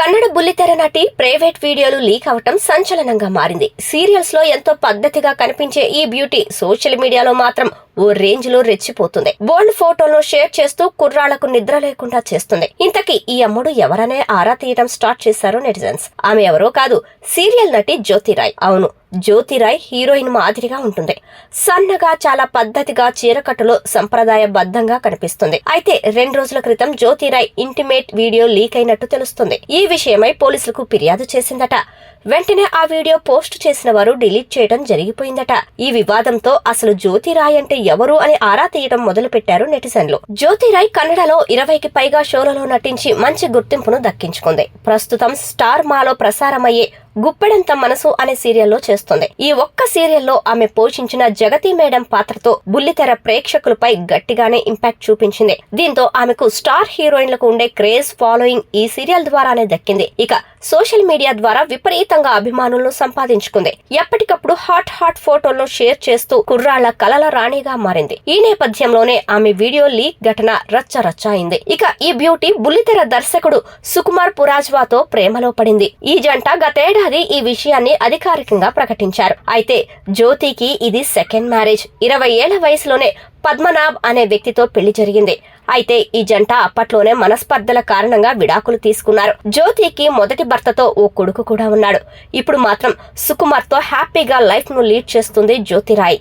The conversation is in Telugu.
కన్నడ బుల్లితెర నటి ప్రైవేట్ వీడియోలు లీక్ అవటం సంచలనంగా మారింది. సీరియల్స్ లో ఎంతో పద్ధతిగా కనిపించే ఈ బ్యూటీ సోషల్ మీడియాలో మాత్రం ఓ రేంజ్ లో రెచ్చిపోతుంది. బోల్డ్ ఫోటోలను షేర్ చేస్తూ కుర్రాళ్లకు నిద్ర లేకుండా చేస్తుంది. ఇంతకీ ఈ అమ్మడు ఎవరనే ఆరా తీయడం స్టార్ట్ చేశారు నెటిజన్స్. ఆమె ఎవరో కాదు, సీరియల్ నటి జ్యోతిరాయ్. అవును, జ్యోతిరాయ్ హీరోయిన్ మాదిరిగా ఉంటుంది. సన్నగా చాలా పద్ధతిగా చీరకట్టులో సంప్రదాయబద్ధంగా కనిపిస్తుంది. అయితే 2 రోజుల క్రితం జ్యోతిరాయ్ ఇంటిమేట్ వీడియో లీక్ అయినట్టు తెలుస్తుంది. ఈ విషయమై పోలీసులకు ఫిర్యాదు చేసిందట. వెంటనే ఆ వీడియో పోస్ట్ చేసిన వారు డిలీట్ చేయడం జరిగిపోయిందట. ఈ వివాదంతో అసలు జ్యోతిరాయ్ అంటే ఎవరు అని ఆరా తీయడం మొదలు పెట్టారు నెటిజన్లు. జ్యోతిరాయ్ కన్నడలో 20కి పైగా షోలలో నటించి మంచి గుర్తింపును దక్కించుకుంది. ప్రస్తుతం స్టార్ మాలో ప్రసారమయ్యే గుప్పెడంత మనసు అనే సీరియల్లో చేస్తుంది. ఈ ఒక్క సీరియల్లో ఆమె పోషించిన జగతి మేడం పాత్రతో బుల్లితెర ప్రేక్షకులపై గట్టిగానే ఇంపాక్ట్ చూపించింది. దీంతో ఆమెకు స్టార్ హీరోయిన్లకు ఉండే క్రేజ్ ఫాలోయింగ్ ఈ సీరియల్ ద్వారానే దక్కింది. ఇక సోషల్ మీడియా ద్వారా విపరీతంగా అభిమానులను సంపాదించుకుంది. ఎప్పటికప్పుడు హాట్ ఫోటోలను షేర్ చేస్తూ కుర్రాళ్ల కలల రాణిగా మారింది. ఈ నేపథ్యంలోనే ఆమె వీడియో లీక్ ఘటన రచ్చ అయింది. ఇక ఈ బ్యూటీ బుల్లితెర దర్శకుడు సుకుమార్ పురాజ్వాతో ప్రేమలో పడింది. ఈ జంట గతేడాది ఈ విషయాన్ని అధికారికంగా ప్రకటించారు. అయితే జ్యోతికి ఇది సెకండ్ మ్యారేజ్. 20 ఏళ్ల వయసులోనే పద్మనాభ్ అనే వ్యక్తితో పెళ్లి జరిగింది. అయితే ఈ జంట అప్పట్లోనే మనస్పర్ధల కారణంగా విడాకులు తీసుకున్నారు. జ్యోతికి మొదటి భర్తతో ఓ కొడుకు కూడా ఉన్నాడు. ఇప్పుడు మాత్రం సుకుమార్ తో హ్యాపీగా లైఫ్ ను లీడ్ చేస్తుంది జ్యోతిరాయ్.